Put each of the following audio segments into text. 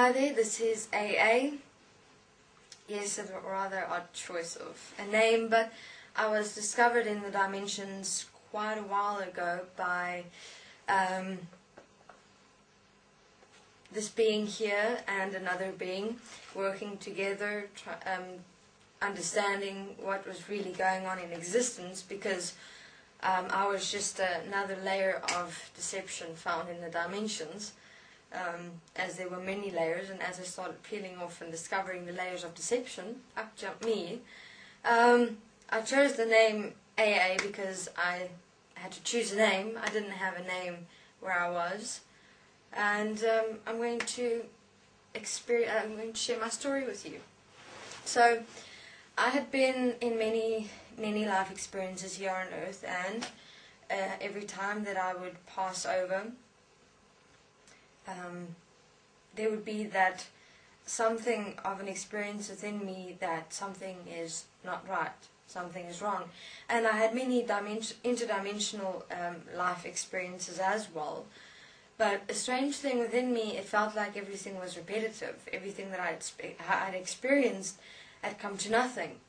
Hi there, this is Aa. Yes, a rather odd choice of a name, but I was discovered in the dimensions quite a while ago by this being here and another being working together, understanding what was really going on in existence, because I was just another layer of deception found in the dimensions. As there were many layers, and as I started peeling off and discovering the layers of deception, up jumped me. I chose the name AA because I had to choose a name. I didn't have a name where I was, and I'm going to share my story with you. So, I had been in many life experiences here on Earth, and every time that I would pass over, there would be that something of an experience within me that something is not right, something is wrong. And I had many interdimensional life experiences as well. But a strange thing within me, it felt like everything was repetitive. Everything that I'd experienced had come to nothing.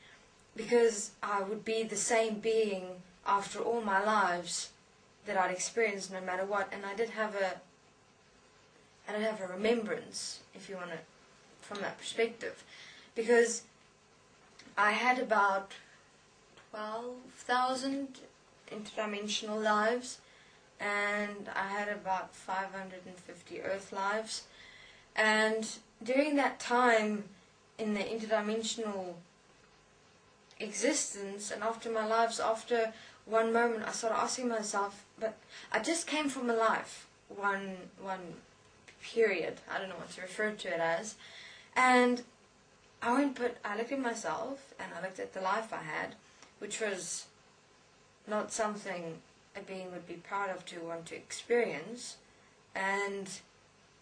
Because I would be the same being after all my lives that I'd experienced no matter what. And I did have a remembrance, if you want to, from that perspective, because I had about 12,000 interdimensional lives, and I had about 550 Earth lives, and during that time in the interdimensional existence, and after my lives, after one moment, I started asking myself, but I just came from a life, one period, I don't know what to refer to it as, and I looked at myself and I looked at the life I had, which was not something a being would be proud of to want to experience, and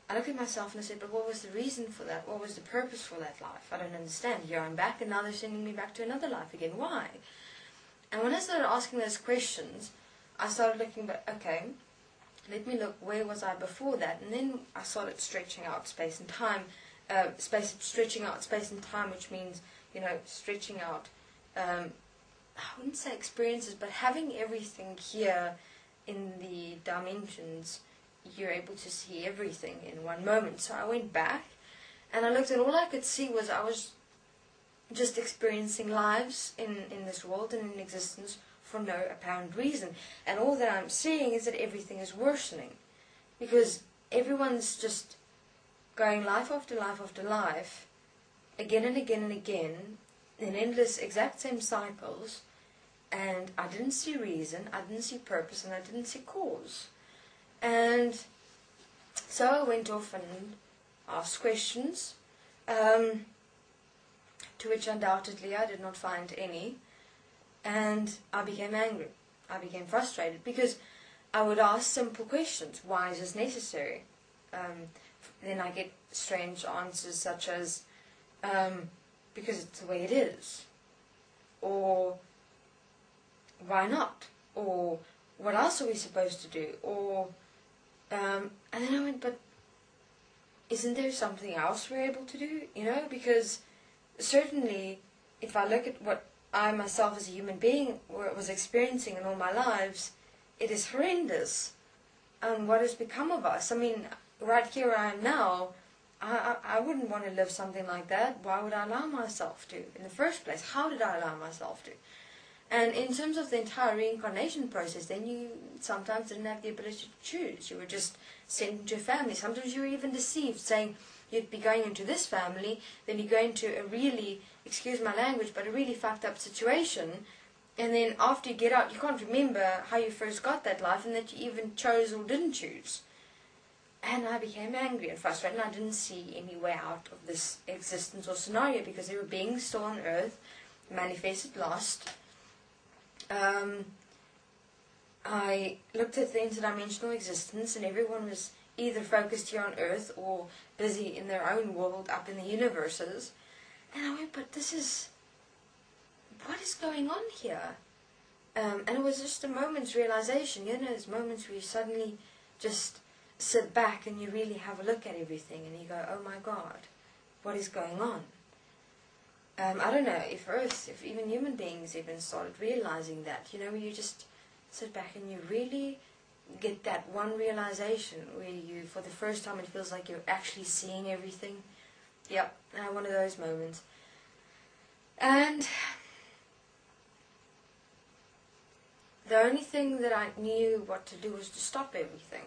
I looked at myself and I said, but what was the reason for that? What was the purpose for that life? I don't understand. Here I'm back, and now they're sending me back to another life again. Why? And when I started asking those questions, I started looking back, okay, let me look, where was I before that? And then I started stretching out space and time, which means, stretching out, I wouldn't say experiences, but having everything here in the dimensions, you're able to see everything in one moment. So I went back, and I looked, and all I could see was I was just experiencing lives in this world and in existence for no apparent reason. And all that I'm seeing is that everything is worsening, because everyone's just going life after life after life, again and again and again, in endless exact same cycles, and I didn't see reason, I didn't see purpose, and I didn't see cause. And so I went off and asked questions, to which undoubtedly I did not find any. And I became angry. I became frustrated, because I would ask simple questions. Why is this necessary? Then I get strange answers such as, because it's the way it is. Or, why not? Or, what else are we supposed to do? Or, and then I went, but isn't there something else we're able to do? Because certainly, if I look at what I myself as a human being was experiencing in all my lives, it is horrendous. And what has become of us? I mean, right here I am now, I wouldn't want to live something like that. Why would I allow myself to in the first place? How did I allow myself to? And in terms of the entire reincarnation process, then you sometimes didn't have the ability to choose. You were just sent into a family. Sometimes you were even deceived, saying you'd be going into this family, then you go into a really, excuse my language, but a really fucked up situation, and then after you get out, you can't remember how you first got that life, and that you even chose or didn't choose. And I became angry and frustrated, and I didn't see any way out of this existence or scenario, because there were beings still on Earth, manifested lost. I looked at the interdimensional existence, and everyone was either focused here on Earth or busy in their own world up in the universes. And I went, but what is going on here? And it was just a moment's realization, those moments where you suddenly just sit back and you really have a look at everything and you go, oh my God, what is going on? I don't know if even human beings even started realizing that, where you just sit back and you really get that one realization where you, for the first time, it feels like you're actually seeing everything. Yep, one of those moments. And the only thing that I knew what to do was to stop everything.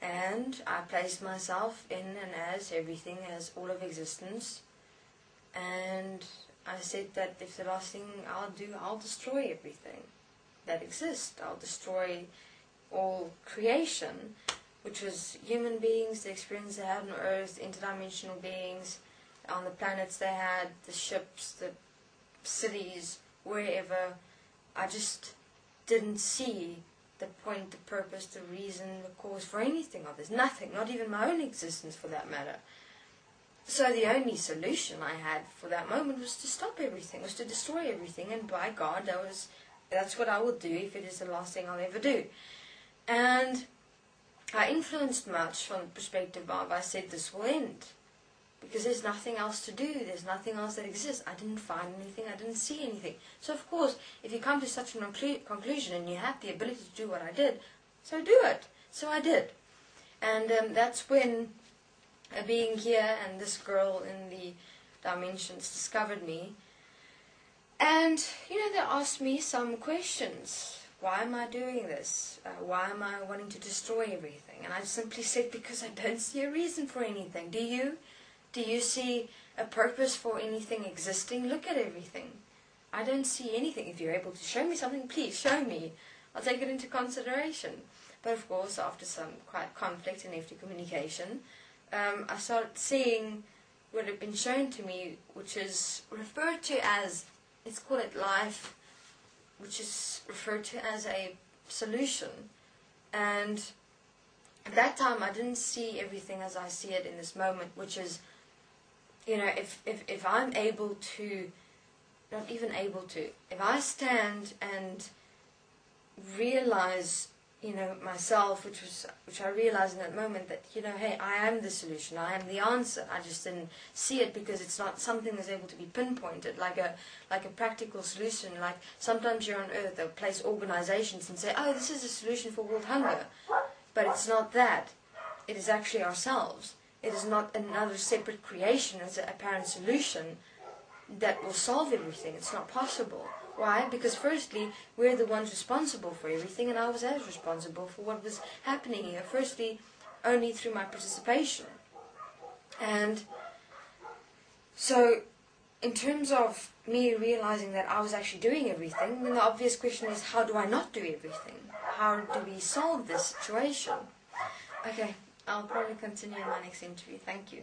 And I placed myself in and as everything, as all of existence. And I said that if the last thing I'll do, I'll destroy everything that exists. I'll destroy all creation, which was human beings, the experience they had on Earth, interdimensional beings, on the planets they had, the ships, the cities, wherever. I just didn't see the point, the purpose, the reason, the cause for anything of this. Nothing, not even my own existence for that matter. So the only solution I had for that moment was to stop everything, was to destroy everything, and by God, that's what I will do if it is the last thing I'll ever do. And I influenced much from the perspective of, I said, this will end. Because there's nothing else to do, there's nothing else that exists. I didn't find anything, I didn't see anything. So of course, if you come to such a conclusion and you have the ability to do what I did, so do it. So I did. And that's when a being here and this girl in the dimensions discovered me. And, they asked me some questions. Why am I doing this? Why am I wanting to destroy everything? And I simply said, because I don't see a reason for anything. Do you? Do you see a purpose for anything existing? Look at everything. I don't see anything. If you're able to show me something, please show me. I'll take it into consideration. But of course, after some quite conflict and hefty communication, I started seeing what had been shown to me, which is referred to as, let's call it life, which is referred to as a solution. And at that time, I didn't see everything as I see it in this moment, which is, if I'm able to, not even able to, if I stand and realize, myself, which I realized in that moment that, hey, I am the solution, I am the answer. I just didn't see it because it's not something that's able to be pinpointed, like a practical solution. Like sometimes you're on Earth, they'll place organizations and say, oh, this is a solution for world hunger. But it's not that. It is actually ourselves. It is not another separate creation as an apparent solution that will solve everything. It's not possible. Why? Because firstly, we're the ones responsible for everything, and I was as responsible for what was happening here. Firstly, only through my participation. And so, in terms of me realizing that I was actually doing everything, then the obvious question is, how do I not do everything? How do we solve this situation? Okay, I'll probably continue in my next interview. Thank you.